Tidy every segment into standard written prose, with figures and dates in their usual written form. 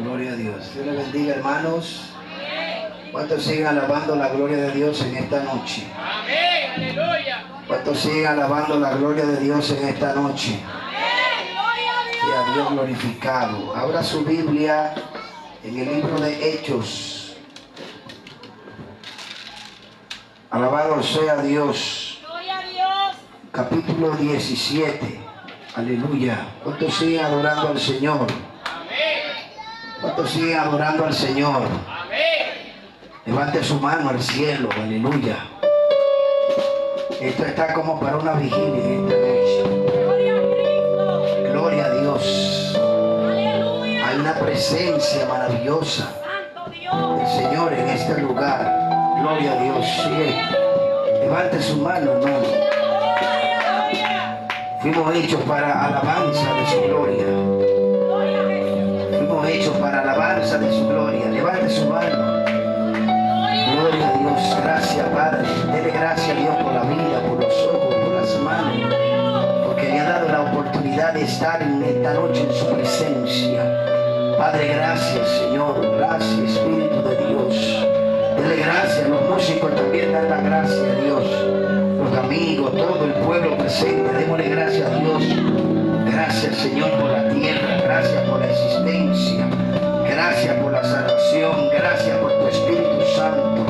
Gloria a Dios. Dios les bendiga, hermanos. ¿Cuántos siguen alabando la gloria de Dios en esta noche? Amén, aleluya. ¿Cuántos siguen alabando la gloria de Dios en esta noche? Sea Dios glorificado. Abra su Biblia en el libro de Hechos. Alabado sea Dios. Gloria a Dios. Capítulo 17. Aleluya. ¿Cuántos siguen adorando al Señor? Amén. ¿Cuántos siguen adorando al Señor? Amén. Levante su mano al cielo. Aleluya. Esto está como para una vigilia en esta noche. Gloria a Cristo. Gloria a Dios. Aleluya. Hay una presencia maravillosa Santo Dios. del Señor en este lugar. Gloria a Dios. Sí. Levante su mano, hermano. Gloria. Fuimos hechos para alabanza de su gloria. Gloria a Jesús. Fuimos hechos para alabanza de su gloria. Levante su mano. Gloria a Dios. Gracias, Padre. Dele gracias a Dios por la vida, por los ojos, por las manos. Porque le ha dado la oportunidad de estar en esta noche en su presencia. Padre, gracias, Señor. Gracias, Espíritu de Dios. Dele gracias. Los músicos también dan la gracia a Dios. Los amigos, todo el pueblo presente. Démosle gracias a Dios. Gracias, Señor, por la tierra. Gracias por la existencia. Gracias por la salvación. Gracias por tu Espíritu Santo.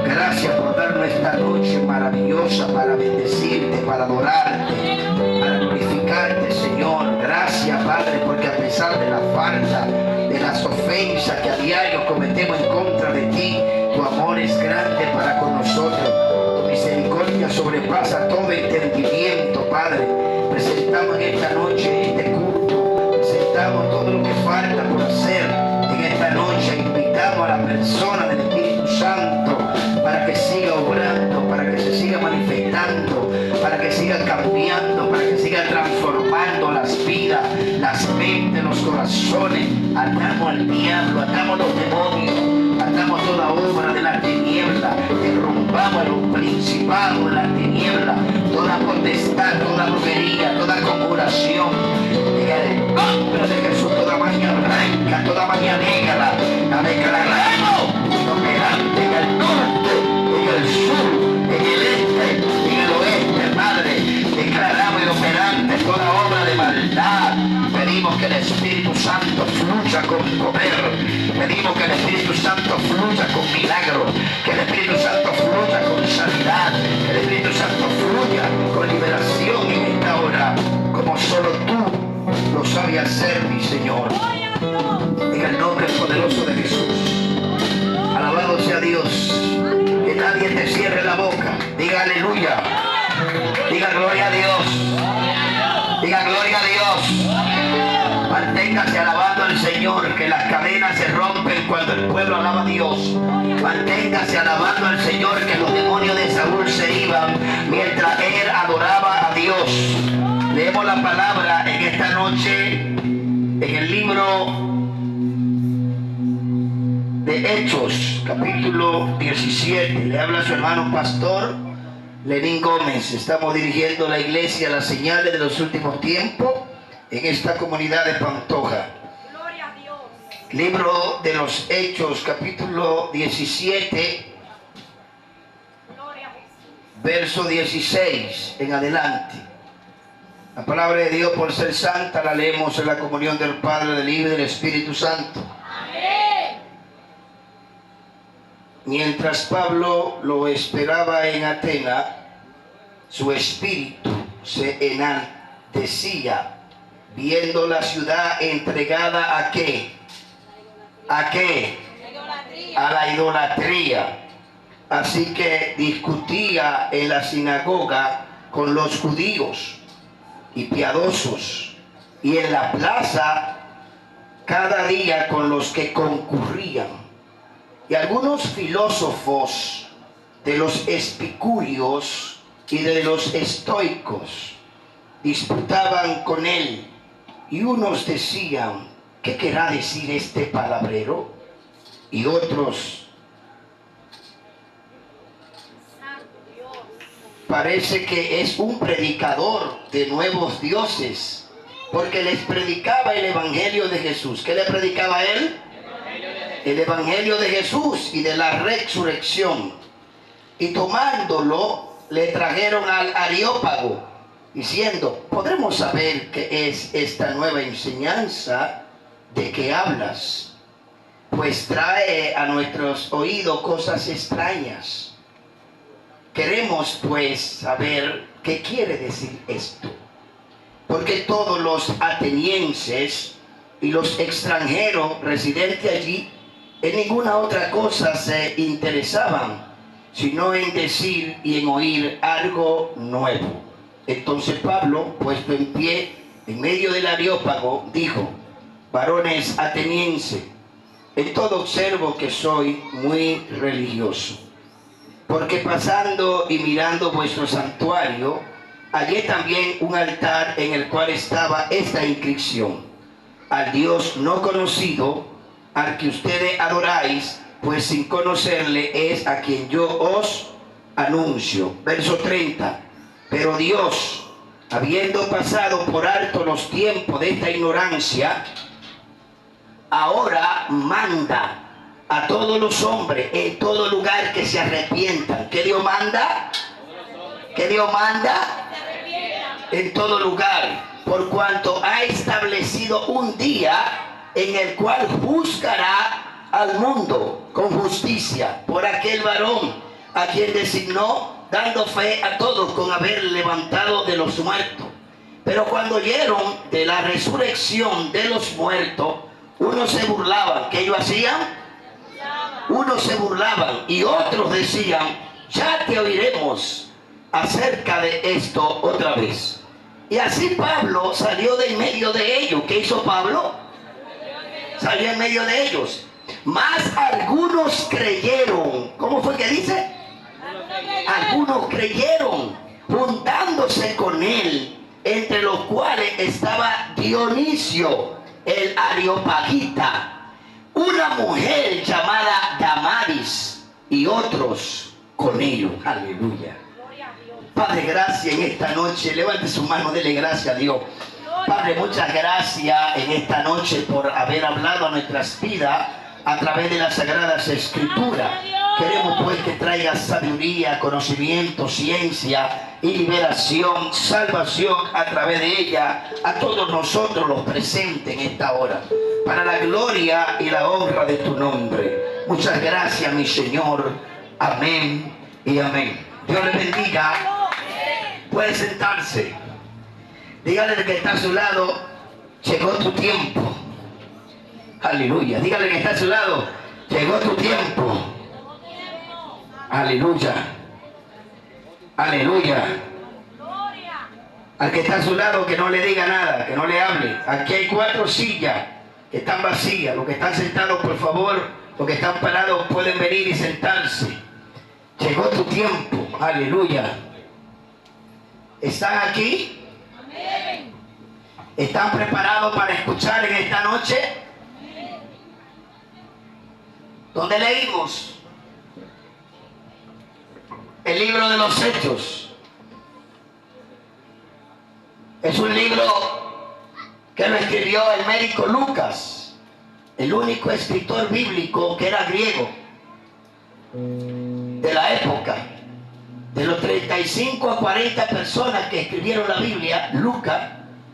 Gracias por darnos esta noche maravillosa para bendecirte, para adorarte, para glorificarte, Señor. Gracias, Padre, porque a pesar de la falta, de las ofensas que a diario cometemos en contra de ti, tu amor es grande para con nosotros. Tu misericordia sobrepasa todo entendimiento, Padre. Presentamos en esta noche este culto. Presentamos todo lo que falta por hacer en esta noche. Invitamos a la persona del Espíritu Santo para que siga obrando, para que se siga manifestando, para que siga cambiando, para que siga transformando las vidas, las mentes, los corazones. Atamos al diablo, atamos los demonios, atamos toda obra de la tiniebla, derrumbamos los principados de la tiniebla, toda potestad, toda brujería, toda conjuración. En el nombre de Jesús, toda magia blanca, toda magia negra, la declaramos inoperante en el norte, en el sur, en el este, en el oeste, Padre. Declaramos inoperante toda obra de maldad. Pedimos que el Espíritu Santo fluya con poder. Pedimos que el Espíritu Santo fluya con milagro. Que el Espíritu Santo fluya con sanidad. Que el Espíritu Santo fluya con liberación en esta hora, como solo tú lo sabes hacer, mi Señor. En el nombre poderoso de Jesús. Alabado sea Dios. Que nadie te cierre la boca. Diga aleluya. Diga gloria a Dios. Diga gloria a Dios. Manténgase alabando al Señor, que las cadenas se rompen cuando el pueblo alaba a Dios. Manténgase alabando al Señor, que los demonios de Saúl se iban mientras él adoraba a Dios. Leemos la palabra en esta noche en el libro de Hechos, capítulo 17. Le habla su hermano pastor Lenín Gómez. Estamos dirigiendo la iglesia a las señales de los últimos tiempos en esta comunidad de Pantoja. Gloria a Dios. Libro de los Hechos, capítulo 17, Gloria a Jesús. verso 16 en adelante. La palabra de Dios, por ser santa, la leemos en la comunión del Padre, del Hijo y del Espíritu Santo. Amén. Mientras Pablo lo esperaba en Atenas, su espíritu se enaltecía, viendo la ciudad entregada ¿a qué? ¿A qué? A la idolatría. Así que discutía en la sinagoga con los judíos y piadosos, y en la plaza cada día con los que concurrían. Y algunos filósofos de los epicúreos y de los estoicos disputaban con él, y unos decían: ¿qué querrá decir este palabrero? Y otros: parece que es un predicador de nuevos dioses, porque les predicaba el evangelio de Jesús. ¿Qué le predicaba a él? el evangelio de Jesús y de la resurrección. Y tomándolo, le trajeron al Areópago, diciendo: ¿podremos saber qué es esta nueva enseñanza de que hablas? Pues trae a nuestros oídos cosas extrañas. Queremos pues saber qué quiere decir esto. Porque todos los atenienses y los extranjeros residentes allí en ninguna otra cosa se interesaban, sino en decir y en oír algo nuevo. Entonces Pablo, puesto en pie en medio del Areópago, dijo: varones atenienses, en todo observo que soy muy religioso, porque pasando y mirando vuestro santuario, hallé también un altar en el cual estaba esta inscripción: al Dios no conocido, al que ustedes adoráis, pues sin conocerle es a quien yo os anuncio. Verso 30. Pero Dios, habiendo pasado por alto los tiempos de esta ignorancia, ahora manda a todos los hombres en todo lugar que se arrepientan. ¿Qué Dios manda? ¿Qué Dios manda? En todo lugar, por cuanto ha establecido un día en el cual juzgará al mundo con justicia por aquel varón a quien designó, dando fe a todos con haber levantado de los muertos. Pero cuando oyeron de la resurrección de los muertos, unos se burlaban. ¿Qué ellos hacían? Unos se burlaban y otros decían: ya te oiremos acerca de esto otra vez. Y así Pablo salió de en medio de ellos. ¿Qué hizo Pablo? Salió en medio de ellos. Mas algunos creyeron. ¿Cómo fue que dice? Algunos creyeron, juntándose con él, entre los cuales estaba Dionisio, el Areopagita, una mujer llamada Damaris, y otros con ellos. Aleluya. Padre, gracias en esta noche. Levante su mano, dele gracias a Dios. Padre, muchas gracias en esta noche por haber hablado a nuestras vidas a través de las Sagradas Escrituras. Queremos pues que traiga sabiduría, conocimiento, ciencia y liberación, salvación a través de ella a todos nosotros los presentes en esta hora, para la gloria y la honra de tu nombre. Muchas gracias, mi Señor. Amén y amén. Dios le bendiga. Puede sentarse. Dígale al que está a su lado: llegó tu tiempo. Aleluya. Dígale al que está a su lado: llegó tu tiempo. Aleluya. Aleluya. Al que está a su lado, que no le diga nada, que no le hable. Aquí hay 4 sillas que están vacías. Los que están sentados, por favor, los que están parados pueden venir y sentarse. Llegó tu tiempo. Aleluya. ¿Están aquí? Amén. ¿Están preparados para escuchar en esta noche? Amén. ¿Dónde leímos? El libro de los Hechos. Es un libro que lo escribió el médico Lucas, el único escritor bíblico que era griego de la época. De los 35 a 40 personas que escribieron la Biblia, Lucas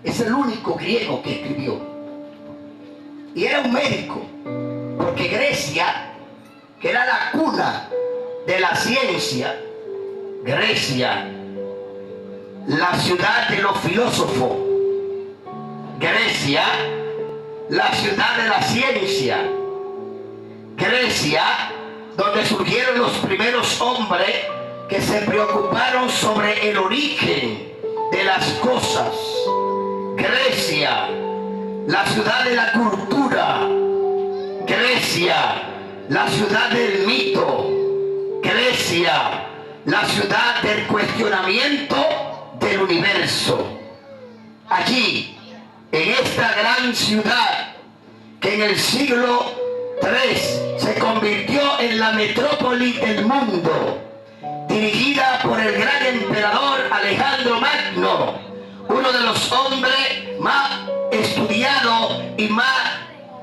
es el único griego que escribió. Y era un médico, porque Grecia, que era la cuna de la ciencia, Grecia, la ciudad de los filósofos, Grecia, la ciudad de la ciencia, Grecia, donde surgieron los primeros hombres que se preocuparon sobre el origen de las cosas. Grecia, la ciudad de la cultura. Grecia, la ciudad del mito. Grecia, la ciudad del cuestionamiento del universo. Allí, en esta gran ciudad que en el siglo III se convirtió en la metrópoli del mundo, dirigida por el gran emperador Alejandro Magno, uno de los hombres más estudiados y más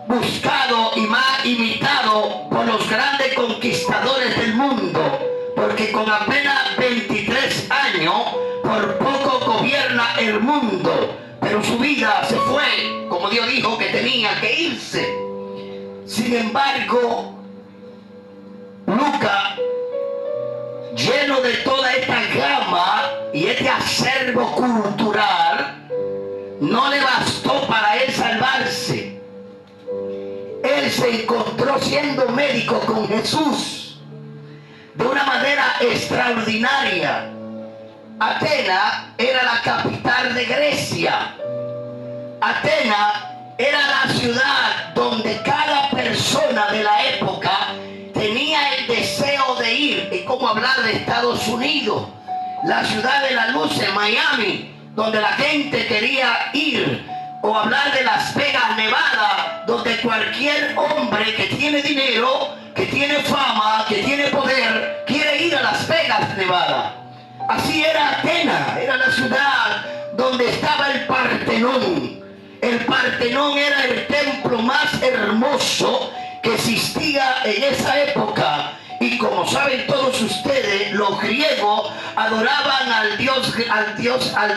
buscados y más imitados conquistadores del mundo, porque con apenas 23 años por poco gobierna el mundo, pero su vida se fue, como Dios dijo que tenía que irse. Sin embargo, Lucas, lleno de toda esta gama y este acervo cultural, no le bastó para él salvarse. Él se encontró siendo médico con Jesús de una manera extraordinaria. Atenas era la capital de Grecia. Atenas era la ciudad donde cada persona de la época tenía el deseo de ir. Es como hablar de Estados Unidos, la ciudad de la luz en Miami, donde la gente quería ir. O hablar de Las Vegas, Nevada, donde cualquier hombre que tiene dinero, que tiene fama, que tiene poder, quiere ir a Las Vegas, Nevada. Así era Atenas, era la ciudad donde estaba el Partenón. El Partenón era el templo más hermoso que existía en esa época. Y como saben todos ustedes, los griegos adoraban al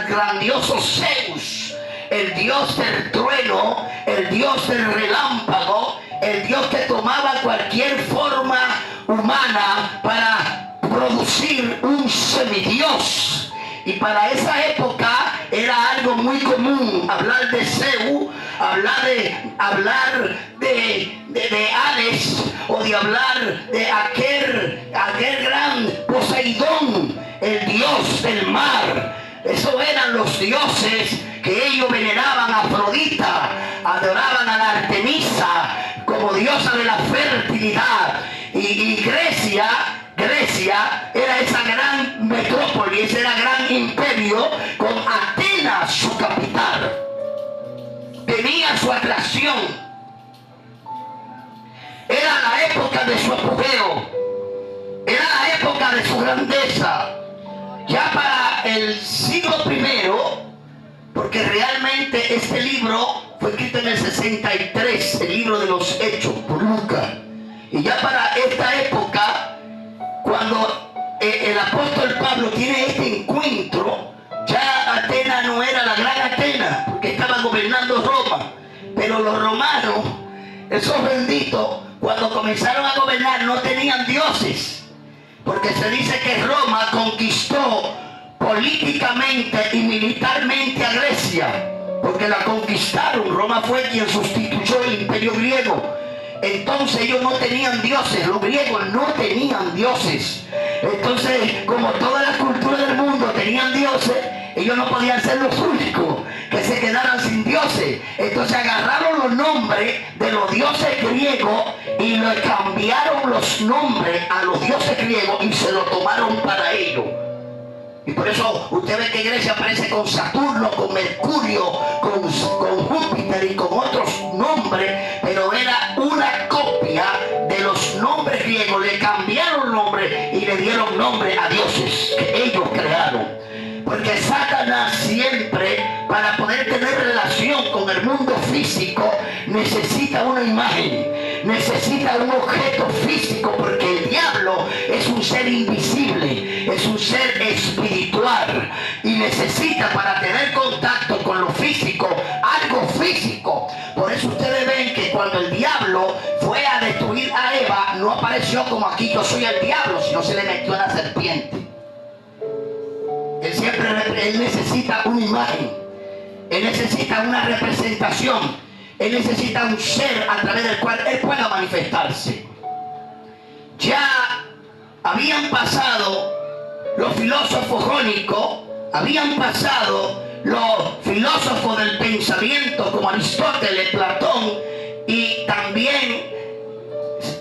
grandioso Zeus, el dios del trueno, el dios del relámpago, el dios que tomaba cualquier forma humana para producir un semidios. Y para esa época era algo muy común hablar de Zeus, hablar de Hades, o de hablar de aquel gran Poseidón, el dios del mar. Esos eran los dioses que ellos veneraban a Afrodita, adoraban a la Artemisa como diosa de la fertilidad. Y Grecia era esa gran metrópoli, ese era gran imperio, con Atenas su capital. Tenía su atracción. Era la época de su apogeo. Era la época de su grandeza. Ya para el siglo I, porque realmente este libro fue escrito en el 63, el libro de los Hechos por Lucas. Y ya para esta época, cuando el apóstol Pablo tiene este encuentro, ya Atenas no era la gran Atenas, porque estaba gobernando Roma. Pero los romanos, esos benditos, cuando comenzaron a gobernar no tenían dioses. Porque se dice que Roma conquistó políticamente y militarmente a Grecia, porque la conquistaron. Roma fue quien sustituyó el imperio griego. Entonces ellos no tenían dioses, los griegos no tenían dioses. Entonces, como toda la cultura del mundo tenían dioses, ellos no podían ser los únicos que se quedaran sin dioses. Entonces agarraron los nombres de los dioses griegos y le cambiaron los nombres a los dioses griegos y se lo tomaron para ellos. Y por eso usted ve que Grecia aparece con Saturno, con Mercurio, con Júpiter y con otros nombres, pero era una copia de los nombres griegos. Le cambiaron nombre y le dieron nombre a dioses que ellos crearon. Porque Satanás siempre, para poder tener relación con el mundo físico, necesita una imagen, necesita un objeto físico, porque el diablo es un ser invisible, es un ser espiritual y necesita, para tener contacto con lo físico, algo físico. Por eso ustedes ven que cuando el diablo fue a destruir a Eva, no apareció como aquí yo soy el diablo, sino se le metió a la serpiente. Él necesita una imagen, él necesita una representación, él necesita un ser a través del cual él pueda manifestarse. Ya habían pasado los filósofos jónicos, habían pasado los filósofos del pensamiento como Aristóteles, Platón y también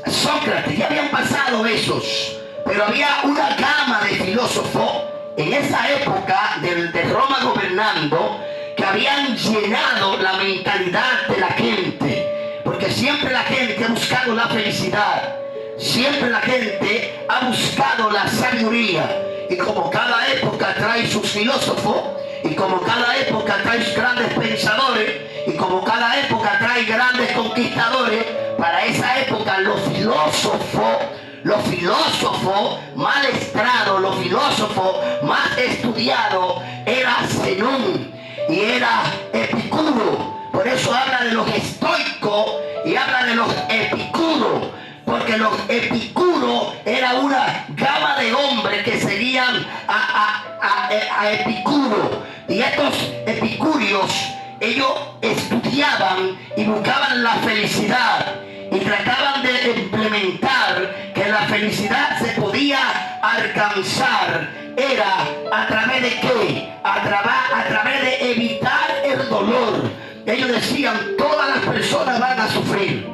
Sócrates, ya habían pasado esos, pero había una gama de filósofos en esa época de Roma gobernando, que habían llenado la mentalidad de la gente, porque siempre la gente ha buscado la felicidad, siempre la gente ha buscado la sabiduría, y como cada época trae sus filósofos, y como cada época trae grandes pensadores, y como cada época trae grandes conquistadores, para esa época los filósofos los filósofos más letrados, los filósofos más estudiados, era Zenón y era Epicuro. Por eso habla de los estoicos y habla de los epicuros, porque los epicuros era una gama de hombres que seguían a Epicuro. Y estos epicúreos, ellos estudiaban y buscaban la felicidad y trataban de implementar que la felicidad se podía alcanzar. Era a través de qué? A través de evitar el dolor. Ellos decían, todas las personas van a sufrir,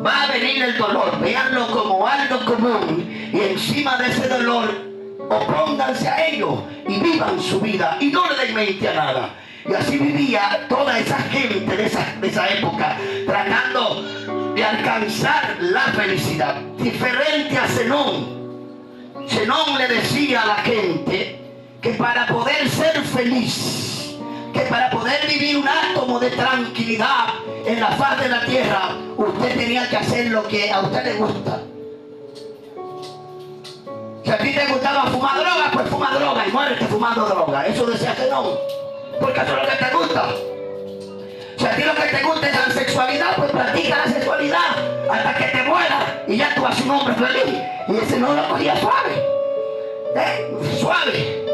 va a venir el dolor, véanlo como algo común y encima de ese dolor opónganse a ello y vivan su vida y no le den mente a nada. Y así vivía toda esa gente de esa época, tratando de alcanzar la felicidad. Diferente a Zenón. Zenón le decía a la gente que para poder ser feliz, que para poder vivir un átomo de tranquilidad en la faz de la tierra, usted tenía que hacer lo que a usted le gusta. Si a ti te gustaba fumar droga, pues fuma droga y muérete fumando droga. Eso decía Zenón, porque eso es lo que te gusta. Si a ti lo que te gusta es la sexualidad, pues practica la sexualidad hasta que te mueras y ya tú vas un hombre feliz. Y ese no lo cogía suave, suave.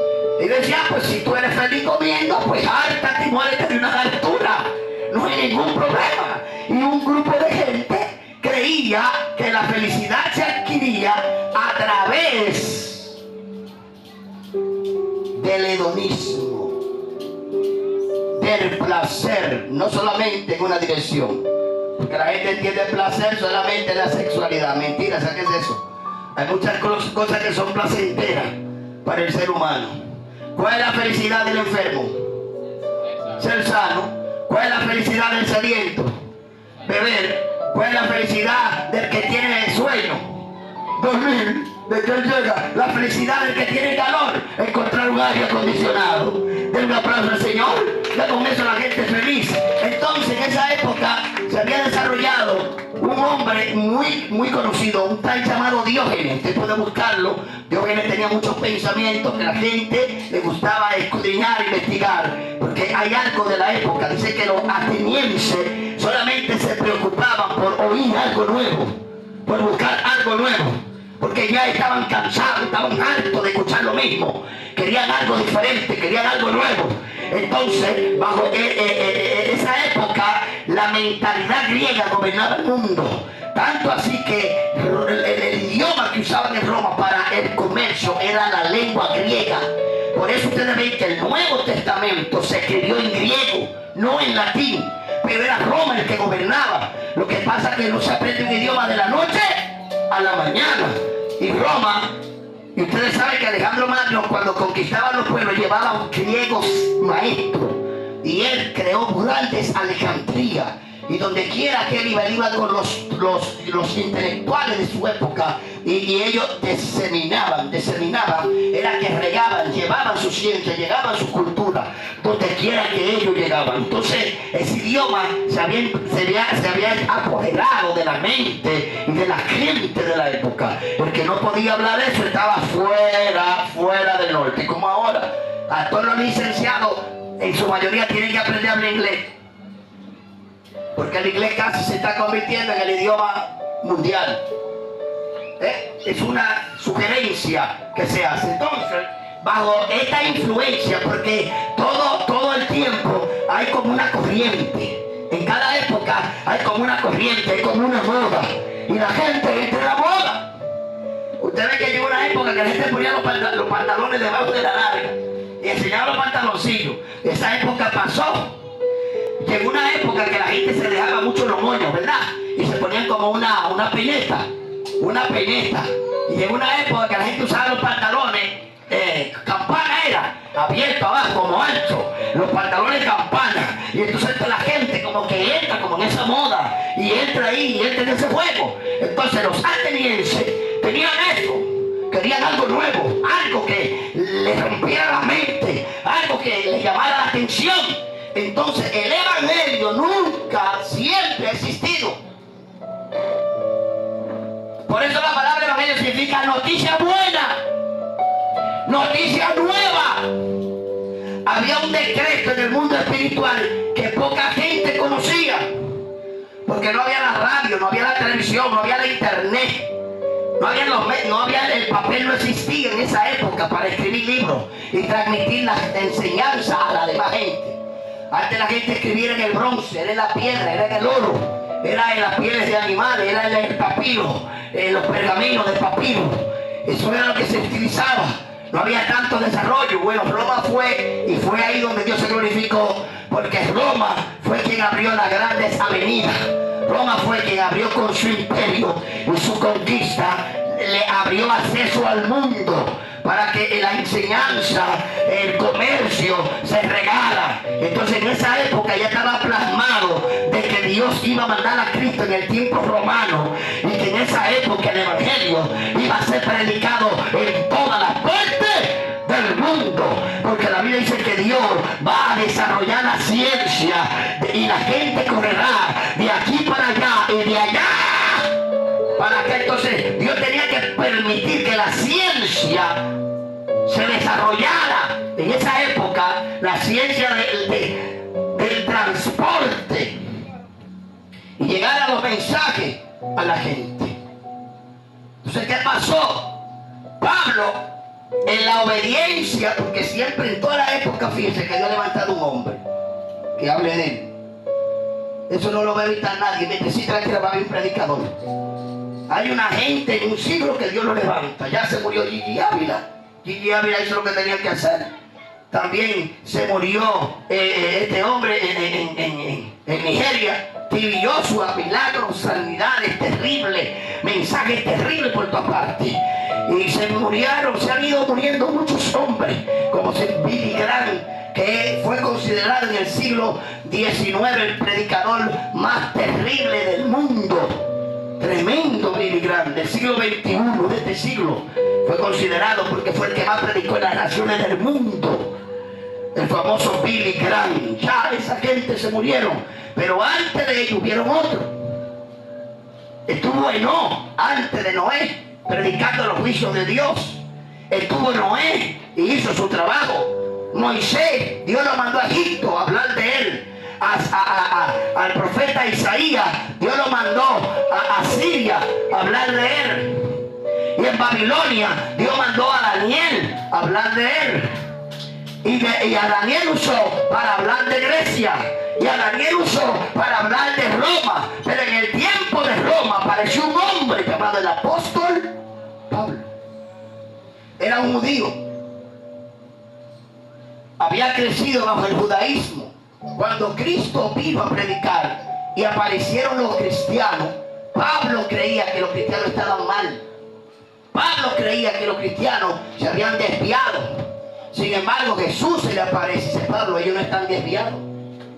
Y decía, pues si tú eres feliz comiendo, pues hártate y muérete de una altura. No hay ningún problema. Y un grupo de gente creía que la felicidad se adquiría a través del hedonismo, del placer, no solamente en una dirección. Porque la gente entiende el placer solamente en la sexualidad. Mentira, ¿sabes qué es eso? Hay muchas cosas que son placenteras para el ser humano. ¿Cuál es la felicidad del enfermo? Ser sano. ¿Cuál es la felicidad del sediento? Beber. ¿Cuál es la felicidad del que tiene sueño? Dormir. ¿De qué llega? La felicidad del que tiene calor. Encontrar un aire acondicionado. Den un aplauso al Señor. Ya con eso la gente es feliz. Entonces en esa época se había desarrollado un hombre muy conocido, un tal llamado Diógenes. Usted puede buscarlo. Diógenes tenía muchos pensamientos que la gente le gustaba escudriñar, investigar, porque hay algo de la época. Dice que los atenienses solamente se preocupaban por oír algo nuevo, por buscar algo nuevo, porque ya estaban cansados, estaban hartos de escuchar lo mismo, querían algo diferente, querían algo nuevo. Entonces, bajo esa época, la mentalidad griega gobernaba el mundo. Tanto así que el idioma que usaban en Roma para el comercio era la lengua griega. Por eso ustedes ven que el Nuevo Testamento se escribió en griego, no en latín. Pero era Roma el que gobernaba. Lo que pasa es que no se aprende un idioma de la noche a la mañana. Y Roma, y ustedes saben que Alejandro Magno, cuando conquistaba los pueblos, llevaba griegos maestros. Y él creó grandes Alejandría. Y donde quiera que él iba con los intelectuales de su época. Y ellos diseminaban, era que regaban, llevaban su ciencia, llevaban su cultura, donde quiera que ellos llegaban. Entonces, ese idioma se había apoderado de la mente y de la gente de la época. El que no podía hablar eso estaba fuera del norte. Como ahora, a todos los licenciados, en su mayoría tienen que aprender a hablar inglés. Porque el inglés casi se está convirtiendo en el idioma mundial. Es una sugerencia que se hace. Entonces, bajo esta influencia, porque todo el tiempo hay como una corriente. En cada época hay como una corriente, hay como una moda. Y la gente entra en la moda. Usted ve que llegó una época que la gente ponía los pantalones debajo de la larga y enseñaba los pantaloncillos. Esa época pasó. Llegó una época que la gente se dejaba mucho los moños, ¿verdad? Y se ponían como una peineta. Y llegó una época que la gente usaba los pantalones, campana era, abierto abajo, como ancho, los pantalones campana. Y entonces la gente como que entra como en esa moda, y entra ahí, y entra en ese juego. Entonces los atenienses tenían eso, querían algo nuevo, algo que les rompiera la mente, algo que les llamara la atención. Entonces el evangelio siempre ha existido. Por eso la palabra evangelio Evangelio significa noticia buena, noticia nueva. Había un decreto en el mundo espiritual que poca gente conocía, porque no había la radio, no había la televisión, no había la internet, no había los medios, no había el papel, no existía en esa época para escribir libros y transmitir la enseñanza a la demás gente. Antes la gente escribía en el bronce, era en la piedra, era en el oro, era en las pieles de animales, era en el papiro, en los pergaminos de papiro. Eso era lo que se utilizaba. No había tanto desarrollo. Bueno, Roma fue, y fue ahí donde Dios se glorificó, porque Roma fue quien abrió las grandes avenidas. Roma fue quien abrió con su imperio y su conquista, le abrió acceso al mundo para que la enseñanza, el comercio se regara. Entonces en esa época ya estaba plasmado de que Dios iba a mandar a Cristo en el tiempo romano y que en esa época el evangelio iba a ser predicado en todas las partes del mundo, porque la Biblia dice que Dios va a desarrollar la ciencia y la gente correrá de aquí para allá y de allá para que. Entonces Dios tenía que permitir que la ciencia se desarrollara en esa época, la ciencia del transporte, y llegara los mensajes a la gente. Entonces, ¿qué pasó? Pablo, en la obediencia, porque siempre en toda la época, fíjense que Dios ha levantado un hombre que hable de él. Eso no lo va a evitar nadie. Necesita que va a haber un predicador. Hay una gente en un siglo que Dios lo levanta. Ya se murió Gigi Ávila. Gigi Ávila hizo lo que tenía que hacer. También se murió este hombre en Nigeria. T.B. Joshua, milagros, sanidades terribles, mensajes terribles por todas partes. Y se han ido muriendo muchos hombres, como Billy Graham, que fue considerado en el siglo XIX el predicador más terrible del mundo. Tremendo Billy Graham, del siglo XXI, de este siglo. Fue considerado porque fue el que más predicó en las naciones del mundo. El famoso Billy Graham. Ya esa gente se murieron, pero antes de ellos hubieron otros. Estuvo Enoch antes de Noé, predicando los juicios de Dios. Estuvo Noé y hizo su trabajo. Moisés, Dios lo mandó a Egipto a hablar de él. Al profeta Isaías, Dios lo mandó a Siria a hablar de él. Y en Babilonia, Dios mandó a Daniel a hablar de él. Y a Daniel usó para hablar de Grecia. Y a Daniel usó para hablar de Roma. Pero en el tiempo de Roma apareció un hombre llamado el apóstol Pablo. Era un judío. Había crecido bajo el judaísmo. Cuando Cristo vino a predicar y aparecieron los cristianos, Pablo creía que los cristianos estaban mal. Pablo creía que los cristianos se habían desviado. Sin embargo, Jesús se le aparece y dice: Pablo, ellos no están desviados.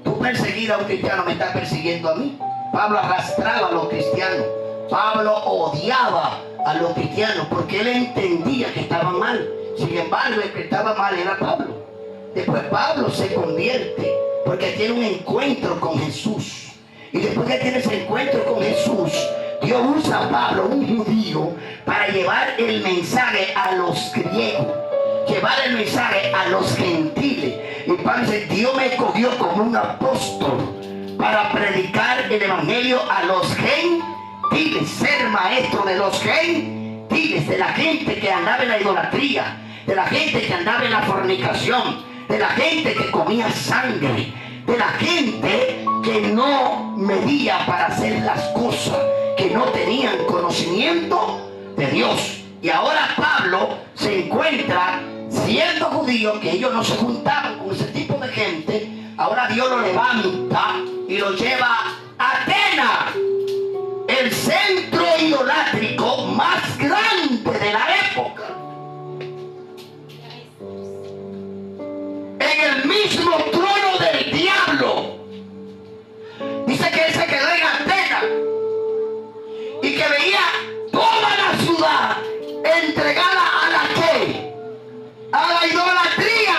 Tú perseguir a un cristiano me estás persiguiendo a mí. Pablo arrastraba a los cristianos. Pablo odiaba a los cristianos porque él entendía que estaban mal. Sin embargo, el que estaba mal era Pablo. Después Pablo se convierte porque tiene un encuentro con Jesús. Y después que tiene ese encuentro con Jesús, Dios usa a Pablo, un judío, para llevar el mensaje a los griegos, llevar el mensaje a los gentiles. Y Pablo dice: Dios me escogió como un apóstol para predicar el evangelio a los gentiles, ser maestro de los gentiles, de la gente que andaba en la idolatría, de la gente que andaba en la fornicación, de la gente que comía sangre, de la gente que no medía para hacer las cosas, que no tenían conocimiento de Dios. Y ahora Pablo se encuentra, siendo judío, que ellos no se juntaban con ese tipo de gente. Ahora Dios lo levanta y lo lleva a Atenas, el centro idolátrico más grande de la época. En el mismo trono del diablo. Dice que él se quedó en Atenas y que veía toda la ciudad entregada a la ¿qué? A la idolatría.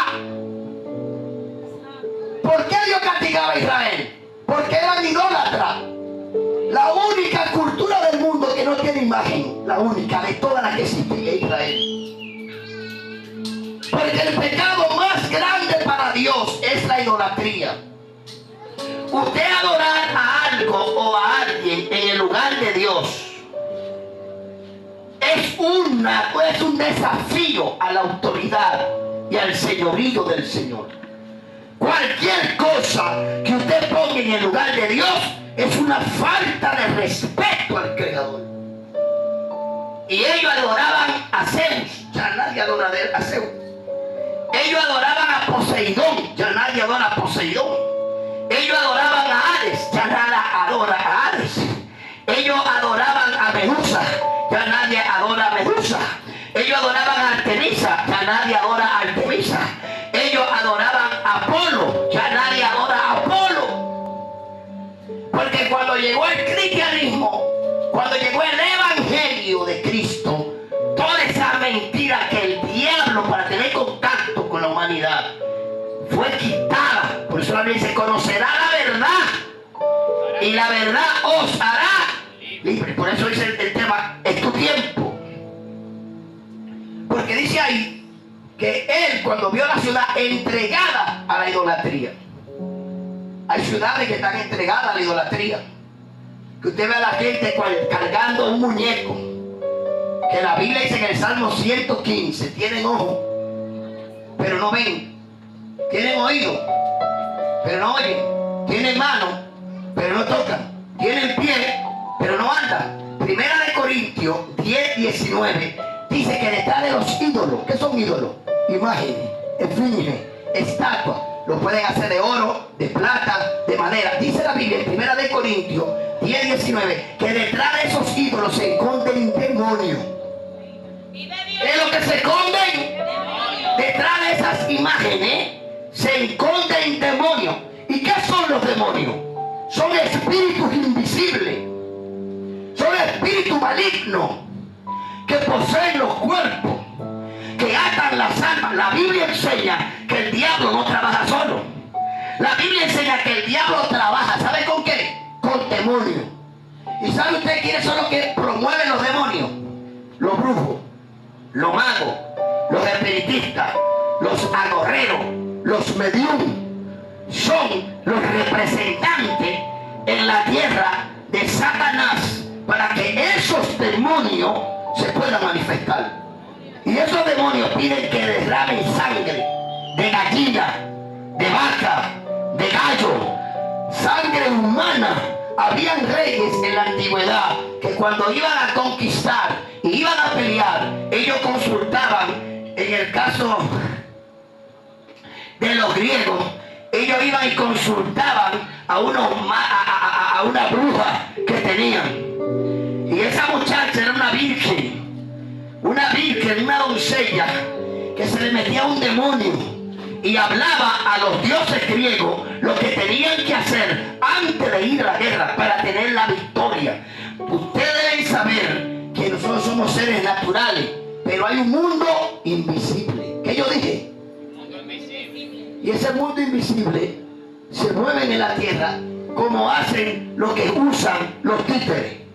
¿Por qué Dios castigaba a Israel? Porque eran idólatras. La única cultura del mundo que no tiene imagen, la única de todas las que existen en Israel. Porque el pecado más grande para Dios es la idolatría. Usted adorar a algo o a alguien en el lugar de Dios es un desafío a la autoridad y al señorío del Señor. Cualquier cosa que usted ponga en el lugar de Dios es una falta de respeto al Creador. Y ellos adoraban a Zeus, ya nadie adora a Zeus. Ellos adoraban a Poseidón, ya nadie adora a Poseidón. Ellos adoraban a Hades, ya nadie adora a Hades. Ellos adoraban a Medusa, ya nadie adora a Medusa. Ellos adoraban a Artemisa, ya nadie adora a Artemisa. Ellos adoraban a Apolo, ya nadie adora a Apolo. Porque cuando llegó el cristianismo, cuando llegó el evangelio de Cristo, toda esa mentira que el diablo, para tener contacto con la humanidad, fue quitada. Por eso la Biblia dice: conocerá la verdad y la verdad os hará libre. Por eso dice el tema: es tu tiempo. Porque dice ahí que él, cuando vio la ciudad entregada a la idolatría, hay ciudades que están entregadas a la idolatría, que usted ve a la gente cargando un muñeco, que la Biblia dice en el Salmo 115, tienen ojos pero no ven, tienen oído pero no oyen, tienen mano pero no tocan, tienen pie pero no andan. Primera de Corintios 10:19 dice que detrás de los ídolos, ¿qué son ídolos? Imágenes, esfinges, estatuas. Lo pueden hacer de oro, de plata, de madera. Dice la Biblia en Primera de Corintios 10:19 que detrás de esos ídolos se esconden demonios. ¿Qué es lo que se esconden? Detrás de esas imágenes se esconden demonios. ¿Y qué son los demonios? Son espíritus invisibles. Son espíritus malignos que poseen los cuerpos, que atan las almas. La Biblia enseña que el diablo no trabaja solo. La Biblia enseña que el diablo trabaja, ¿sabe con qué? Con demonios. ¿Y sabe usted quiénes son los que promueven los demonios? Los brujos, los magos, los espiritistas, los agorreros, los medium. Son los representantes en la tierra de Satanás para que esos demonios se puedan manifestar. Y esos demonios piden que derramen sangre de gallina, de vaca, de gallo, sangre humana. Habían reyes en la antigüedad que cuando iban a conquistar y iban a pelear, ellos consultaban. En el caso de los griegos, ellos iban y consultaban a una bruja que tenían. Y esa muchacha era una virgen, una doncella, que se le metía un demonio y hablaba a los dioses griegos lo que tenían que hacer antes de ir a la guerra para tener la victoria. Ustedes deben saber que nosotros somos seres naturales, pero hay un mundo invisible. ¿Qué yo dije? Mundo invisible. Y ese mundo invisible se mueve en la tierra como hacen lo que usan los títeres.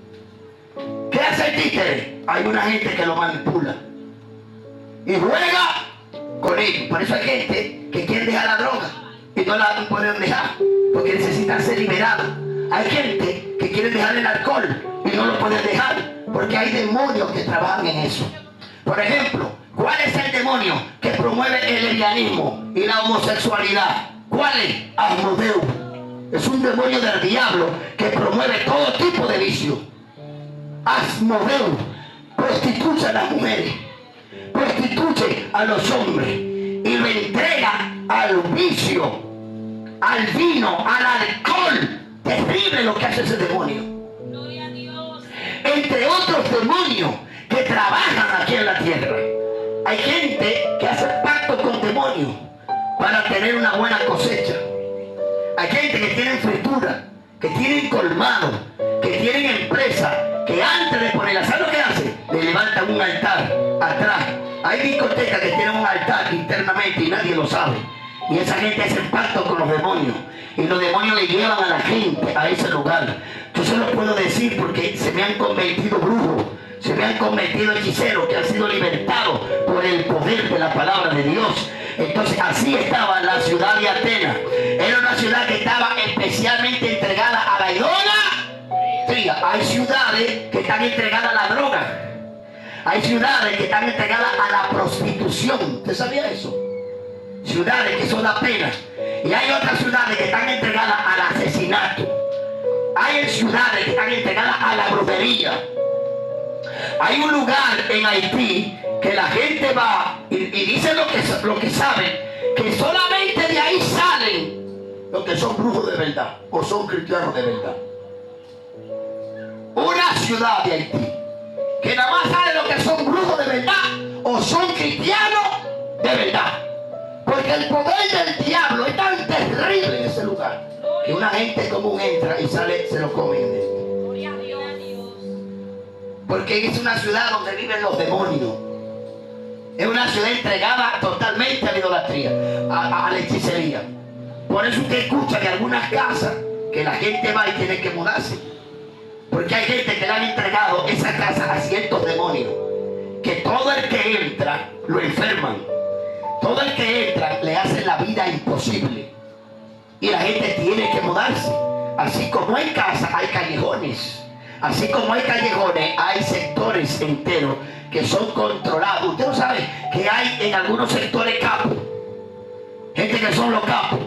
¿Qué hace el títere? Hay una gente que lo manipula y juega con ellos. Por eso hay gente que quiere dejar la droga y no la pueden dejar porque necesitan ser liberados. Hay gente que quiere dejar el alcohol y no lo pueden dejar porque hay demonios que trabajan en eso. Por ejemplo, ¿cuál es el demonio que promueve el lesbianismo y la homosexualidad? ¿Cuál es? Asmodeo. Es un demonio del diablo que promueve todo tipo de vicios. Asmodeo prostituye a las mujeres, prostituye a los hombres y lo entrega al vicio, al vino, al alcohol. Terrible lo que hace ese demonio. Gloria a Dios. Entre otros demonios que trabajan aquí en la tierra, hay gente que hace pacto con demonios para tener una buena cosecha. Hay gente que tiene fritura, que tienen colmado, que tienen empresa, que antes de ponerla, ¿saben lo que hace? Le levantan un altar atrás. Hay discotecas que tienen un altar internamente y nadie lo sabe. Y esa gente hace pacto con los demonios. Y los demonios le llevan a la gente a ese lugar. Yo se lo puedo decir porque se me han convertido brujos, se me han convertido hechiceros que han sido libertados por el poder de la palabra de Dios. Entonces así estaba la ciudad de Atenas. Era una ciudad que estaba especialmente entregada a la idolatría. Hay ciudades que están entregadas a la droga. Hay ciudades que están entregadas a la prostitución. ¿Usted sabía eso? Ciudades que son apenas. Y hay otras ciudades que están entregadas al asesinato. Hay ciudades que están entregadas a la brujería. Hay un lugar en Haití que la gente va y dice lo que saben, que solamente de ahí salen los que son brujos de verdad o son cristianos de verdad. Una ciudad de Haití que nada más salen los que son brujos de verdad o son cristianos de verdad. Porque el poder del diablo es tan terrible en ese lugar que una gente común entra y sale, se lo comen. Porque es una ciudad donde viven los demonios. Es una ciudad entregada totalmente a la idolatría, a la hechicería. Por eso usted escucha de algunas casas que la gente va y tiene que mudarse. Porque hay gente que le han entregado esa casa a ciertos demonios. Que todo el que entra lo enferman. Todo el que entra le hace la vida imposible. Y la gente tiene que mudarse. Así como hay casas, hay callejones. Así como hay callejones, hay sectores enteros que son controlados. Usted no sabe que hay en algunos sectores capos. Gente que son los capos.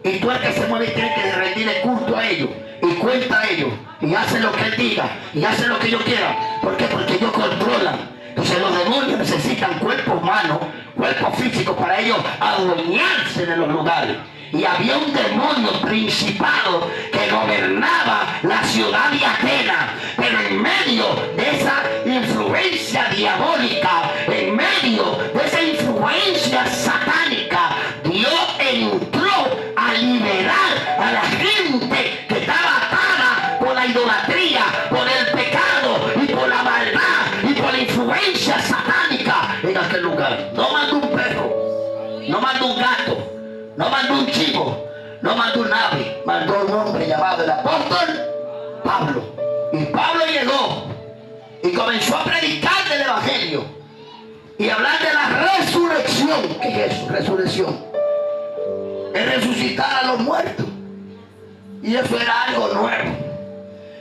Y tú el que se mueve tiene que rendirle culto a ellos. Y cuenta a ellos. Y hace lo que él diga. Y hace lo que ellos quieran. ¿Por qué? Porque ellos controlan. Entonces los demonios necesitan cuerpo humano, cuerpo físico para ellos adueñarse de los lugares. Y había un demonio principado que gobernaba la ciudad de Atenas. Pero en medio de esa influencia diabólica, en medio de esa influencia satánica, Dios entró a liberar a la gente que estaba atada por la idolatría, por el pecado y por la maldad y por la influencia satánica en aquel lugar. No mandó un perro, no mandó un gato, no mandó un chivo, no mandó un ave, mandó un hombre llamado el apóstol Pablo. Y Pablo llegó y comenzó a predicar del evangelio y hablar de la resurrección. ¿Qué es eso? Resurrección es resucitar a los muertos. Y eso era algo nuevo.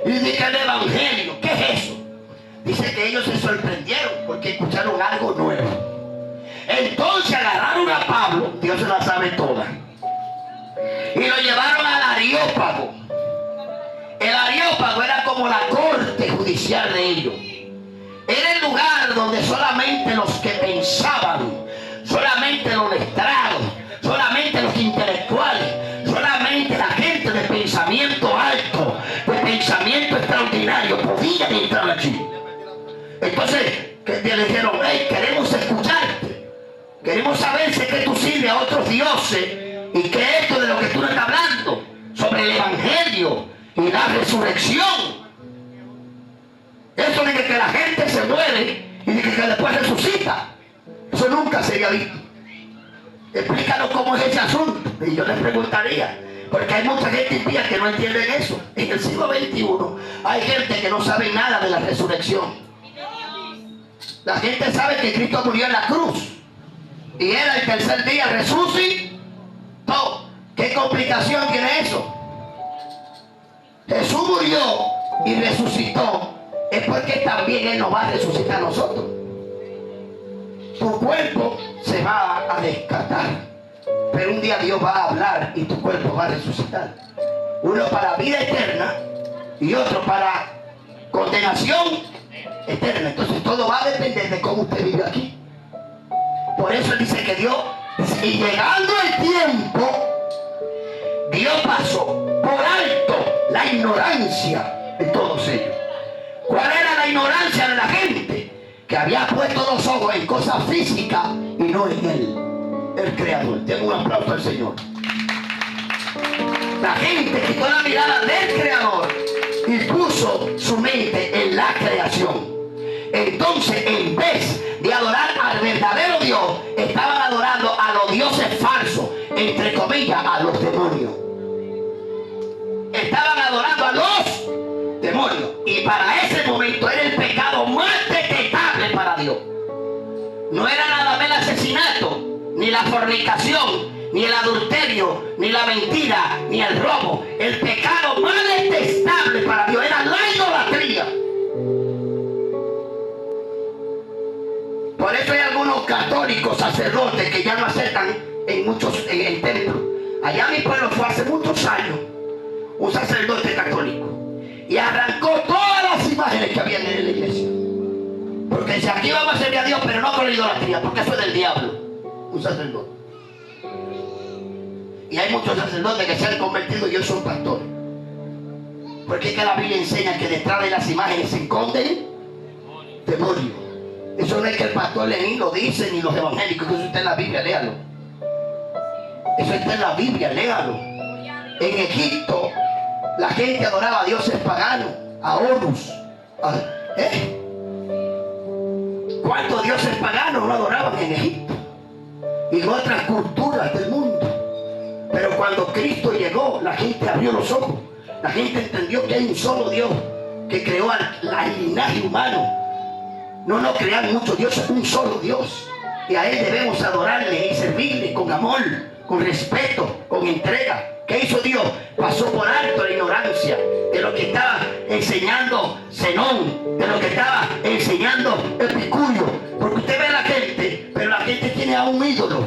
Y dice el evangelio, ¿qué es eso? Dice que ellos se sorprendieron porque escucharon algo nuevo. Entonces agarraron a Pablo, Dios se la sabe toda, y lo llevaron al Areópago. El Areópago era como la corte judicial de ellos. Era el lugar donde solamente los que pensaban, solamente los letrados, solamente los intelectuales, solamente la gente de pensamiento alto, de pensamiento extraordinario podían entrar allí. Entonces que le dijeron, hey, queremos escucharte, queremos saber si es que tú sirves a otros dioses y que esto de lo que tú nos estás hablando sobre el evangelio y la resurrección, eso de que la gente se muere y de que después resucita, eso nunca se había visto. Explícanos cómo es ese asunto. Y yo les preguntaría, porque hay mucha gente impía que no entiende eso. En el siglo XXI hay gente que no sabe nada de la resurrección. La gente sabe que Cristo murió en la cruz y era el tercer día resucitó. ¿Qué complicación tiene eso? Jesús murió y resucitó, es porque también Él nos va a resucitar a nosotros. Tu cuerpo se va a descartar, pero un día Dios va a hablar y tu cuerpo va a resucitar. Uno para vida eterna y otro para condenación eterna. Entonces todo va a depender de cómo usted vive aquí. Por eso Él dice que Dios, y llegando el tiempo, Dios pasó por alto la ignorancia de todos ellos. ¿Cuál era la ignorancia de la gente? Que había puesto los ojos en cosas físicas y no en Él, el Creador. Tengo un aplauso al Señor. La gente quitó la mirada del Creador y puso su mente en la creación. Entonces, en vez de adorar al verdadero Dios, estaban adorando a los dioses falsos. entre comillas, a los demonios. Estaban adorando a los demonios. Y para ese momento era el pecado más detestable para Dios. No era nada más el asesinato, ni la fornicación, ni el adulterio, ni la mentira, ni el robo. El pecado más detestable para Dios era la idolatría. Por eso hay algunos católicos sacerdotes que ya no aceptan en el templo. Allá mi pueblo fue hace muchos años un sacerdote católico y arrancó todas las imágenes que había en la iglesia. Porque dice, aquí vamos a servir a Dios, pero no con la idolatría, porque eso es del diablo. Un sacerdote. Y hay muchos sacerdotes que se han convertido y hoy son pastores. Porque es que la Biblia enseña que detrás de las imágenes se esconden demonios. Eso no es que el pastor Lenín lo dice, ni los evangélicos, que eso está en la Biblia, léalo. Eso está en la Biblia, léalo. En Egipto, la gente adoraba a dioses paganos, a Horus. ¿Cuántos dioses paganos no adoraban en Egipto? Y en otras culturas del mundo. Pero cuando Cristo llegó, la gente abrió los ojos. La gente entendió que hay un solo Dios que creó al linaje humano. No nos crean muchos dioses, un solo Dios. Y a Él debemos adorarle y servirle con amor, con respeto, con entrega. ¿Qué hizo Dios? Pasó por alto la ignorancia de lo que estaba enseñando Zenón, de lo que estaba enseñando Epicurio. Porque usted ve a la gente, pero la gente tiene a un ídolo.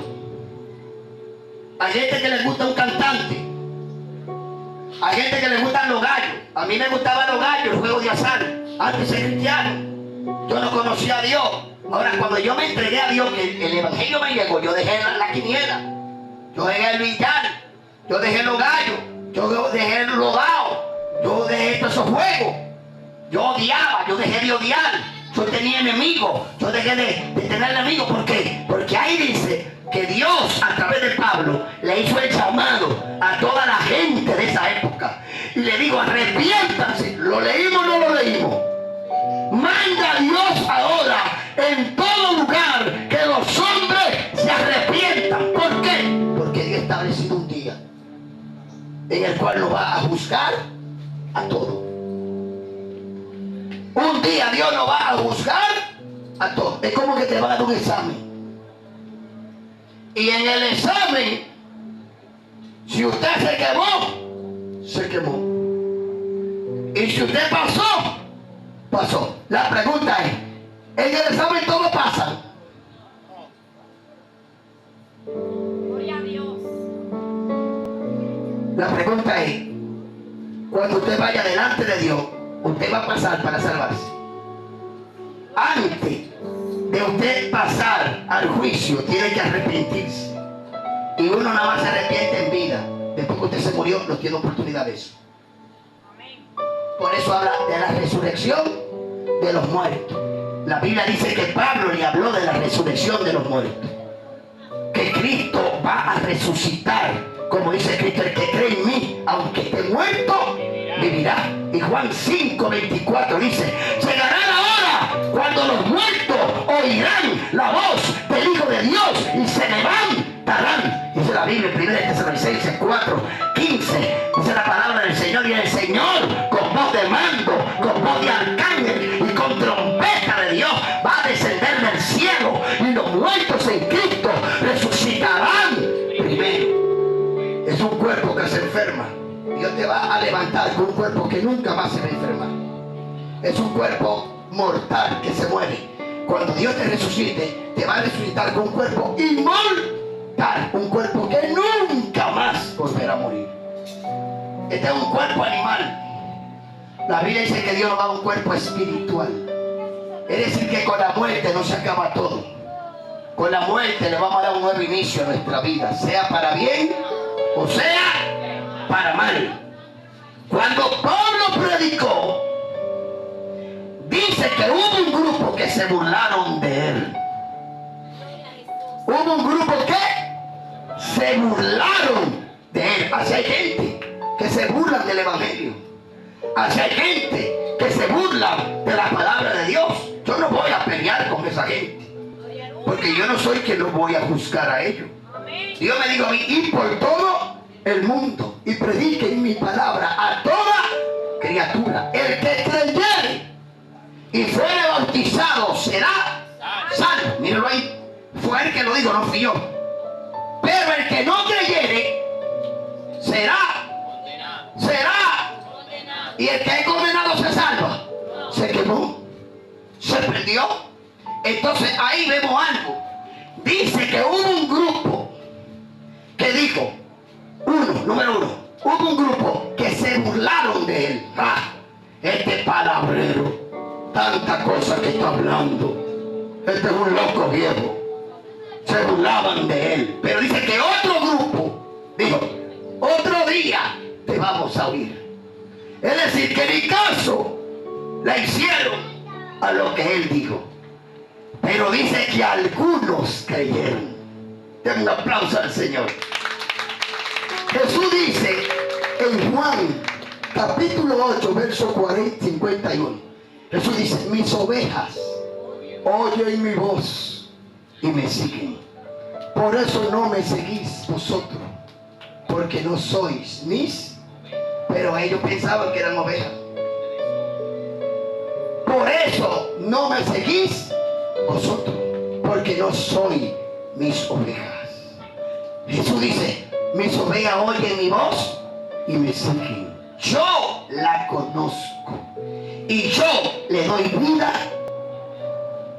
Hay gente que le gusta un cantante. Hay gente que le gustan los gallos. A mí me gustaban los gallos, el juego de azar. Antes de ser cristiano, yo no conocía a Dios. Ahora, cuando yo me entregué a Dios, que el evangelio me llegó, yo dejé la quiniela, yo dejé el billar, yo dejé los gallos, yo dejé el rodado, yo dejé todos esos juegos. Yo odiaba, yo dejé de odiar. Yo tenía enemigos, yo dejé de tener enemigos. ¿Por qué? Porque ahí dice que Dios, a través de Pablo, le hizo el llamado a toda la gente de esa época. Y le digo, arrepiéntanse. ¿Lo leímos o no lo leímos? Manda a Dios ahora en todo lugar que los hombres se arrepientan. ¿Por qué? Porque Dios ha establecido un día en el cual nos va a juzgar a todos. Un día Dios nos va a juzgar a todos. Es como que te va a dar un examen. Y en el examen, si usted se quemó, se quemó. Y si usted pasó, pasó. La pregunta es, en el examen todo pasa. Gloria a Dios. La pregunta es, cuando usted vaya delante de Dios, usted va a pasar para salvarse. Antes de usted pasar al juicio, tiene que arrepentirse. Y uno nada más se arrepiente en vida. Después que usted se murió, no tiene oportunidad de eso. Por eso habla de la resurrección de los muertos. La Biblia dice que Pablo le habló de la resurrección de los muertos. Que Cristo va a resucitar. Como dice Cristo, el que cree en mí, aunque esté muerto, vivirá. Y Juan 5:24 dice, llegará la hora cuando los muertos oirán la voz del Hijo de Dios y se levantarán. Dice la Biblia en 1 Tesalonicenses 4:15. Dice la palabra del Señor, y el Señor con voz de mando, con voz de arcángel y con trompeta de Dios va a descender del cielo, y los muertos en Cristo resucitarán primero. Es un cuerpo que se enferma. Dios te va a levantar con un cuerpo que nunca más se va a enfermar. Es un cuerpo mortal que se muere. Cuando Dios te resucite, te va a resucitar con un cuerpo inmortal. Un cuerpo que nunca más volverá a morir. Este es un cuerpo animal. La Biblia dice que Dios nos da un cuerpo espiritual. Es decir, que con la muerte no se acaba todo. Con la muerte le vamos a dar un nuevo inicio a nuestra vida, sea para bien o sea para mal. Cuando Pablo predicó, dice que hubo un grupo que se burlaron de él. Hubo un grupo que se burlaron de él. Así hay gente que se burlan del evangelio. Así hay gente que se burla de la palabra de Dios. Yo no voy a pelear con esa gente, porque yo no soy quien los voy a juzgar a ellos. Dios me dijo a mí, ir por todo el mundo y prediquen mi palabra a toda criatura. El que creyere y fuere bautizado será salvo. Mírenlo ahí. Fue él que lo dijo, no fui yo. Pero el que no creyere será. Y el que es condenado se salva. Se quemó. Se prendió. Entonces ahí vemos algo. Dice que hubo un grupo que dijo, número uno, hubo un grupo que se burlaron de él. Este palabrero, tanta cosa que está hablando, este es un loco viejo. Se burlaban de él. Pero dice que otro grupo dijo, otro día te vamos a oír. Es decir, que ni caso le hicieron a lo que él dijo. Pero dice que algunos creyeron. Den un aplauso al Señor. Jesús dice en Juan capítulo 8 verso 51. Jesús dice, mis ovejas oyen mi voz y me siguen. Por eso no me seguís vosotros, porque no sois mis. Pero ellos pensaban que eran ovejas. Por eso no me seguís vosotros, porque no sois mis ovejas. Jesús dice, mis ovejas oyen mi voz y me siguen. Yo la conozco y yo le doy vida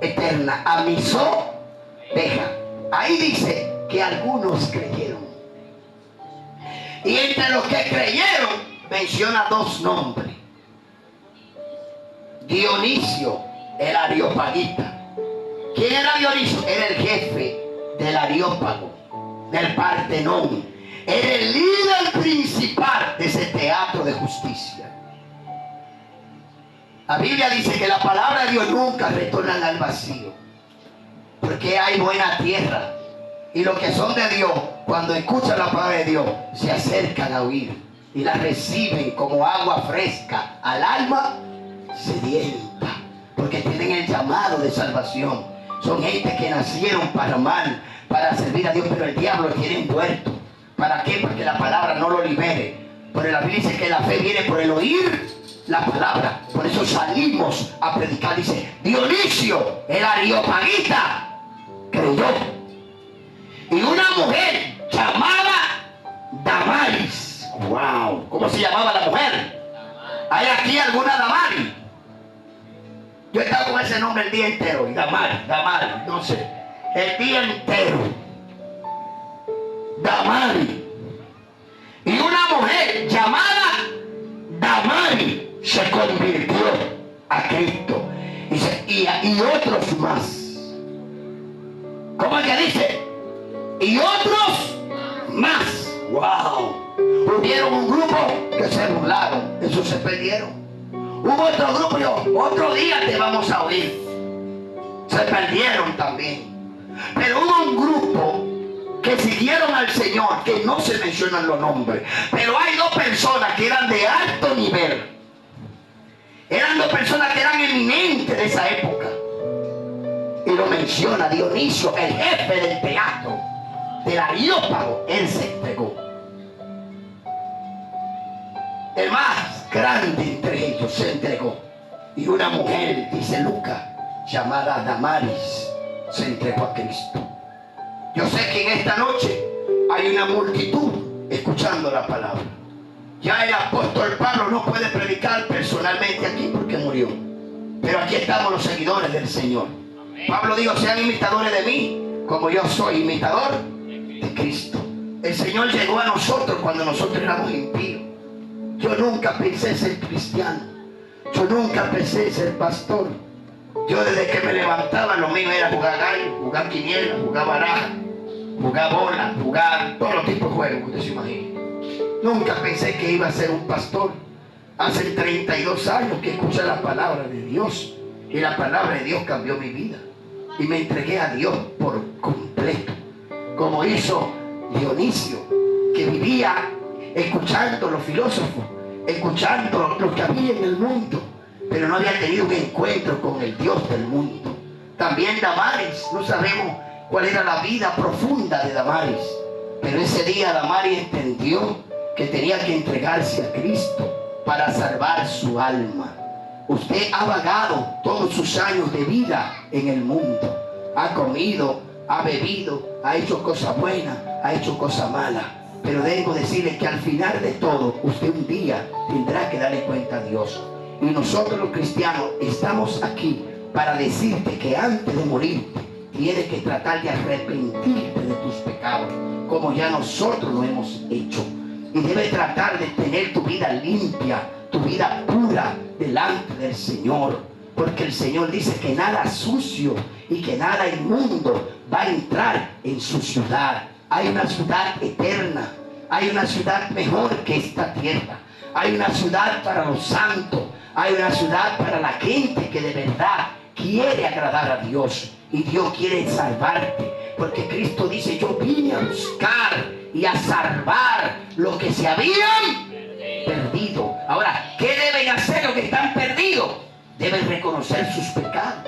eterna a mis ovejas. Ahí dice que algunos creyeron. Y entre los que creyeron menciona dos nombres. Dionisio, el areopagita. ¿Quién era Dionisio? Era el jefe del Areópago, del Partenón. Era el líder principal de ese teatro de justicia. La Biblia dice que la palabra de Dios nunca retorna al vacío, porque hay buena tierra. Y los que son de Dios, cuando escuchan la palabra de Dios, se acercan a oír y la reciben como agua fresca al alma sedienta, porque tienen el llamado de salvación. Son gente que nacieron para amar, para servir a Dios, pero el diablo lo tiene envuelto. ¿Para qué? Para que la palabra no lo libere. Pero la Biblia dice que la fe viene por el oír la palabra. Por eso salimos a predicar. Dice, Dionisio, el areopagita, creyó. Y una mujer llamada Damaris. Wow. ¿Cómo se llamaba la mujer? ¿Hay aquí alguna Damaris? Yo he estado con ese nombre el día entero. Y Damaris, no sé. El día entero. Damaris. Y una mujer llamada Damaris se convirtió a Cristo. Y otros más. ¿Cómo es que dice? Y otros más. Wow. Hubieron un grupo que se burlaron, esos se perdieron. Hubo otro grupo, otro día te vamos a oír. Se perdieron también. Pero hubo un grupo que siguieron al Señor, que no se mencionan los nombres. Pero hay dos personas que eran de alto nivel. Eran dos personas que eran eminentes de esa época. Y lo menciona Dionisio, el jefe del teatro, del Areópago. Él se entregó. El más grande entre ellos se entregó. Y una mujer, dice Lucas, llamada Damaris, se entregó a Cristo. Yo sé que en esta noche hay una multitud escuchando la palabra. Ya el apóstol Pablo no puede predicar personalmente aquí porque murió. Pero aquí estamos los seguidores del Señor. Pablo dijo, sean imitadores de mí, como yo soy imitador de Cristo. El Señor llegó a nosotros cuando nosotros éramos impíos. Yo nunca pensé ser cristiano. Yo nunca pensé ser pastor. Yo desde que me levantaba lo mío era jugar gallo, jugar quiniela, jugar baraja, jugar bola, jugar todos los tipos de juegos que usted se imagine. Nunca pensé que iba a ser un pastor. Hace 32 años que escuché la palabra de Dios. Y la palabra de Dios cambió mi vida. Y me entregué a Dios por completo. Como hizo Dionisio, que vivía escuchando los filósofos, escuchando lo que había en el mundo, pero no había tenido un encuentro con el Dios del mundo. También Damaris, no sabemos cuál era la vida profunda de Damaris, Pero ese día Damaris entendió que tenía que entregarse a Cristo para salvar su alma. Usted ha vagado todos sus años de vida en el mundo. Ha comido, ha bebido, ha hecho cosas buenas, ha hecho cosas malas. Pero debo decirle que al final de todo, usted un día tendrá que darle cuenta a Dios. Y nosotros los cristianos estamos aquí para decirte que antes de morirte, tienes que tratar de arrepentirte de tus pecados, como ya nosotros lo hemos hecho. Y debes tratar de tener tu vida limpia, tu vida pura delante del Señor. Porque el Señor dice que nada sucio y que nada inmundo va a entrar en su ciudad. Hay una ciudad eterna, hay una ciudad mejor que esta tierra. Hay una ciudad para los santos, hay una ciudad para la gente que de verdad quiere agradar a Dios. Y Dios quiere salvarte, porque Cristo dice: yo vine a buscar y a salvar lo que se habían perdido. Ahora, ¿qué deben hacer los que están perdidos? Deben reconocer sus pecados.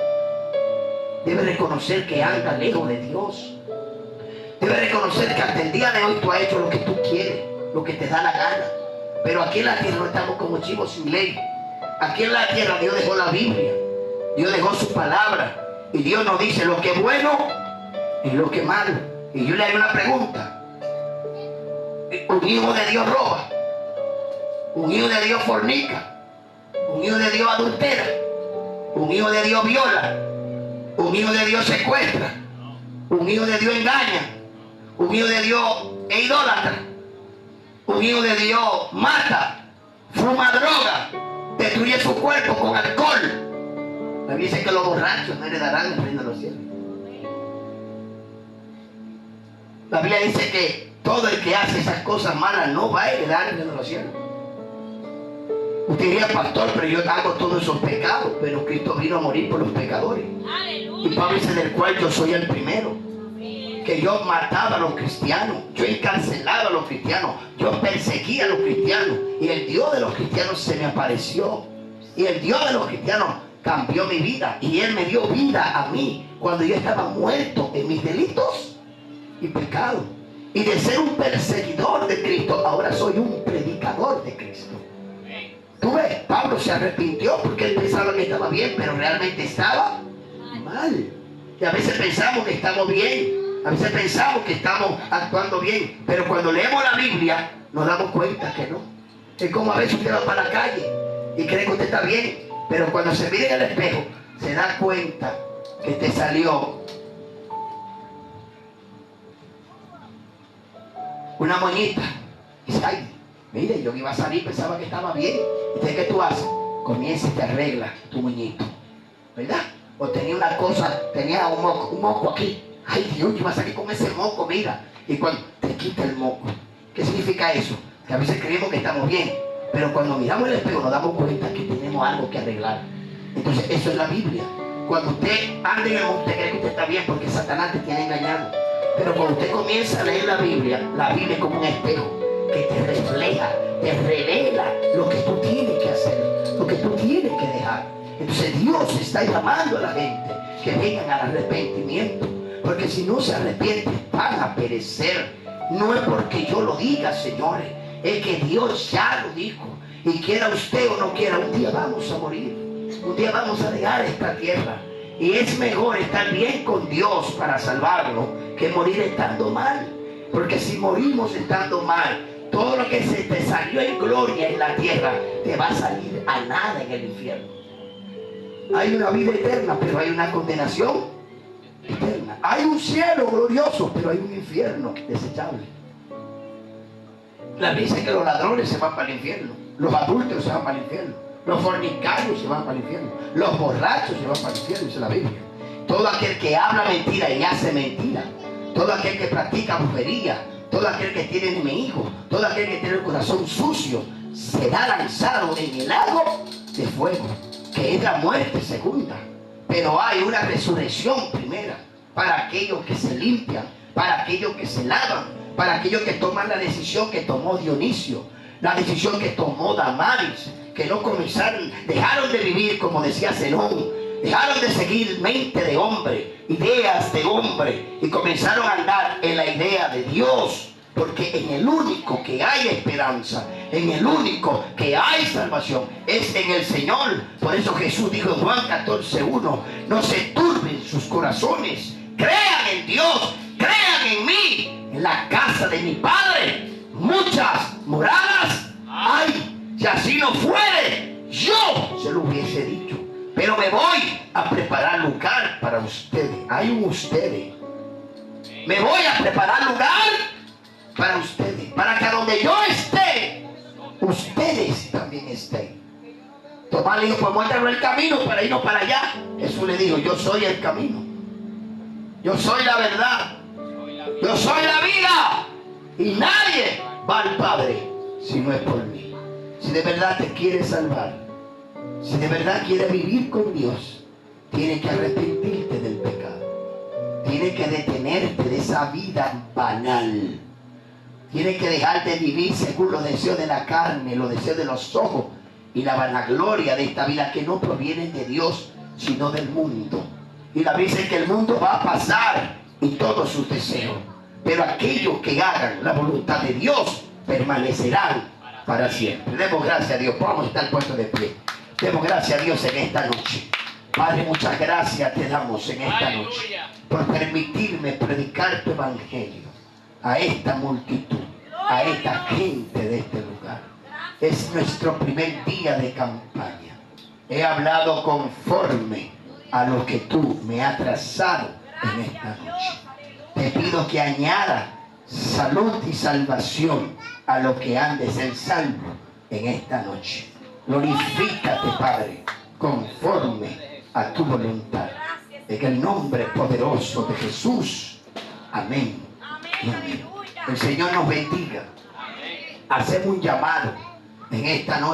Deben reconocer que andan lejos de Dios. Deben reconocer que hasta el día de hoy tú has hecho lo que tú quieres, lo que te da la gana. Pero aquí en la tierra no estamos como chivos sin ley. Aquí en la tierra Dios dejó la Biblia, Dios dejó su palabra. Y Dios nos dice lo que es bueno y lo que es malo. Y yo le hago una pregunta: ¿un hijo de Dios roba? ¿Un hijo de Dios fornica? ¿Un hijo de Dios adultera? ¿Un hijo de Dios viola? ¿Un hijo de Dios secuestra? ¿Un hijo de Dios engaña? ¿Un hijo de Dios es idólatra? ¿Un hijo de Dios mata, fuma droga, destruye su cuerpo con alcohol? La Biblia dice que los borrachos no heredarán el reino de los cielos. La Biblia dice que todo el que hace esas cosas malas no va a heredar el reino de los cielos. Usted diría: pastor, pero yo hago todos esos pecados. Pero Cristo vino a morir por los pecadores. Aleluya. Y Pablo dice: del cual yo soy el primero. Que yo mataba a los cristianos, yo encarcelaba a los cristianos, yo perseguía a los cristianos. Y el Dios de los cristianos se me apareció. Y el Dios de los cristianos cambió mi vida. Y Él me dio vida a mí cuando yo estaba muerto en mis delitos y pecados. Y de ser un perseguidor de Cristo, ahora soy un predicador de Cristo. Tú ves, Pablo se arrepintió porque él pensaba que estaba bien, pero realmente estaba mal. Y a veces pensamos que estamos bien, a veces pensamos que estamos actuando bien, pero cuando leemos la Biblia nos damos cuenta que no. Es como a veces usted va para la calle y cree que usted está bien, pero cuando se mira en el espejo se da cuenta que te salió una moñita. Y dice: ay, mire, yo iba a salir, pensaba que estaba bien. Entonces, ¿qué tú haces? Comienza y te arreglas tu moñito, ¿verdad? O tenía una cosa, tenía un moco aquí. Ay, Dios, yo iba a salir con ese moco, mira. Y cuando te quita el moco, ¿qué significa eso? Que a veces creemos que estamos bien, pero cuando miramos el espejo nos damos cuenta que tenemos algo que arreglar. Entonces, eso es la Biblia. Cuando usted anda en el mundo, usted cree que usted está bien porque Satanás te tiene engañado. Pero cuando usted comienza a leer la Biblia es como un espejo que te refleja, te revela lo que tú tienes que hacer, lo que tú tienes que dejar. Entonces Dios está llamando a la gente que vengan al arrepentimiento, porque si no se arrepienten van a perecer. No es porque yo lo diga, señores, es que Dios ya lo dijo. Y quiera usted o no quiera, un día vamos a morir, un día vamos a dejar esta tierra. Y es mejor estar bien con Dios para salvarnos que morir estando mal. Porque si morimos estando mal, todo lo que se te salió en gloria en la tierra te va a salir a nada en el infierno. Hay una vida eterna, pero hay una condenación eterna. Hay un cielo glorioso, pero hay un infierno desechable. La Biblia dice que los ladrones se van para el infierno, los adúlteros se van para el infierno, los fornicarios se van para el infierno, los borrachos se van para el infierno, dice la Biblia. Todo aquel que habla mentira y hace mentira, todo aquel que practica brujería, todo aquel que tiene enemigos, todo aquel que tiene el corazón sucio, será lanzado en el lago de fuego, que es la muerte segunda. Pero hay una resurrección primera para aquellos que se limpian, para aquellos que se lavan, para aquellos que toman la decisión que tomó Dionisio, la decisión que tomó Damaris, que no comenzaron, dejaron de vivir como decía Zenón, dejaron de seguir mente de hombre, ideas de hombre, y comenzaron a andar en la idea de Dios. Porque en el único que hay esperanza, en el único que hay salvación, es en el Señor. Por eso Jesús dijo en Juan 14:1, no se turben sus corazones, crean en Dios, crean en mí. En la casa de mi Padre muchas moradas hay. Si así no fuere, yo se lo hubiese dicho. Pero me voy a preparar lugar para ustedes. Hay un ustedes. Me voy a preparar lugar para ustedes, para que donde yo esté, ustedes también estén. Tomás le dijo, pues muéstranos el camino para irnos para allá. Jesús le dijo, yo soy el camino, yo soy la verdad, yo soy la vida, y nadie va al Padre si no es por mí. Si de verdad te quieres salvar, si de verdad quieres vivir con Dios, tienes que arrepentirte del pecado, tienes que detenerte de esa vida banal. Tienes que dejar de vivir según los deseos de la carne, los deseos de los ojos y la vanagloria de esta vida que no proviene de Dios, sino del mundo. Y la Biblia dice que el mundo va a pasar y todos sus deseos, pero aquellos que hagan la voluntad de Dios permanecerán para siempre. Demos gracias a Dios. Vamos a estar puestos de pie. Demos gracias a Dios en esta noche. Padre, muchas gracias te damos en esta noche por permitirme predicar tu evangelio a esta multitud, a esta gente de este lugar. Es nuestro primer día de campaña. He hablado conforme a lo que tú me has trazado en esta noche. Te pido que añada salud y salvación a lo que han de ser salvo en esta noche. Glorifícate, Padre, conforme a tu voluntad. En el nombre poderoso de Jesús. Amén. Amén. El Señor nos bendiga. Hacemos un llamado en esta noche.